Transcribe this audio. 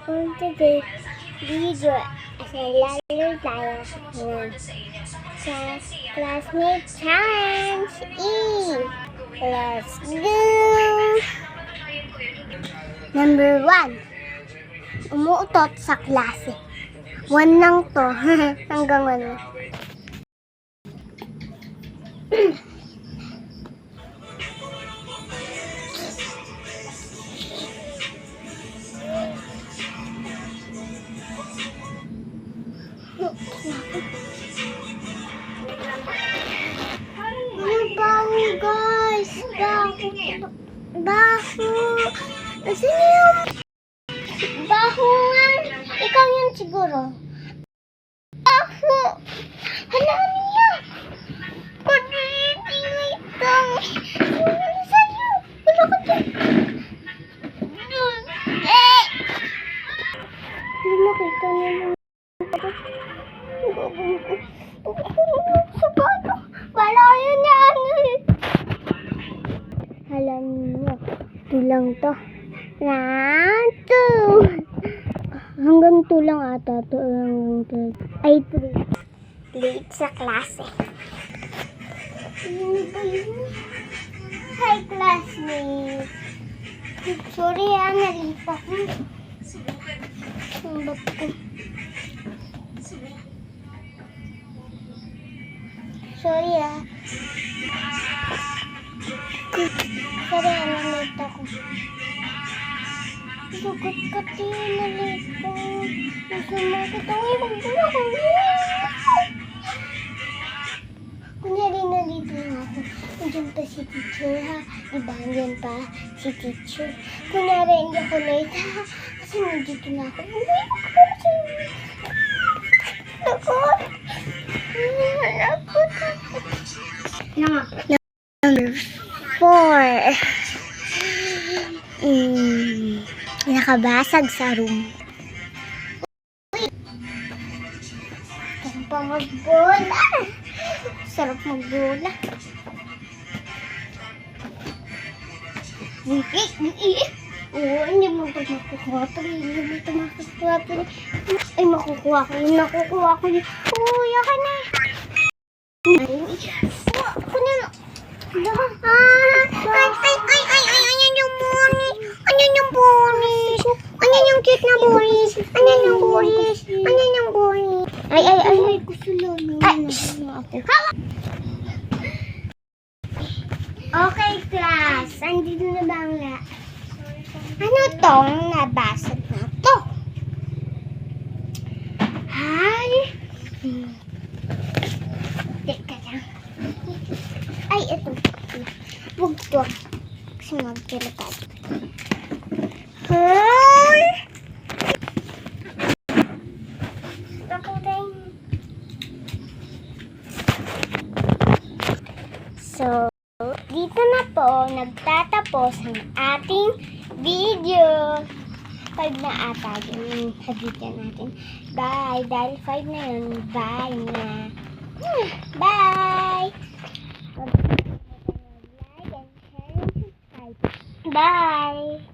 For today's video, lalaro tayo sa Classmate Challenge E! Let's go! Number 1. Umuutot sa klase. 1 lang to. Hanggang 1. Baho, guys! Baho! Asan yung baho nga? Ikaw yun siguro. Baho! Hala, ano yan? Pag-ibig na itang. Ano sa'yo? Wala ka dyan. Hindi nakita nila. Sapato. Wala yun yan. Alam niyo, tulang to. 1, 2. Hanggang 2 lang ata. 2 lang. Ay, 3. Late sa klase. Ano ba yun? Hi, classmate. Sorry nalita ko. Ang ba't ko? Sorry Sorry nalita ko. Sugat-kati, nalita. Nasumakit ang ibang buwan ko. Kunyari nalito na ako. Nandiyan pa si teacher ha. Diba, nandiyan pa si teacher. Kunyari hindi ako late ha. Kasi nandito na ako. Lakot. Number 4. Nakabasag sa room. Ito pa magbola. Sarap magbola. Hindi mo ito makukuha pa rin. Ay, makukuha ko yun. Uy, akin na. Kunin mo. Ayan yung bonis. Ayan yung bonis. Ayan yung cute na bonis. Ayan yung bonis. Ayan yung bonis. Ay, gusto lang. Okay, class. Andito na ba ang ano tong nabasag na to? Hi. Teka lang. Ay, ito. Huwag to. Kasi magkilakad. Hi. Ako din. So, dito na po nagtatapos ang ating video. 5 na ata yung video natin. Bye. Dahil 5 na yun, bye na. Bye! Like and share and subscribe. Bye!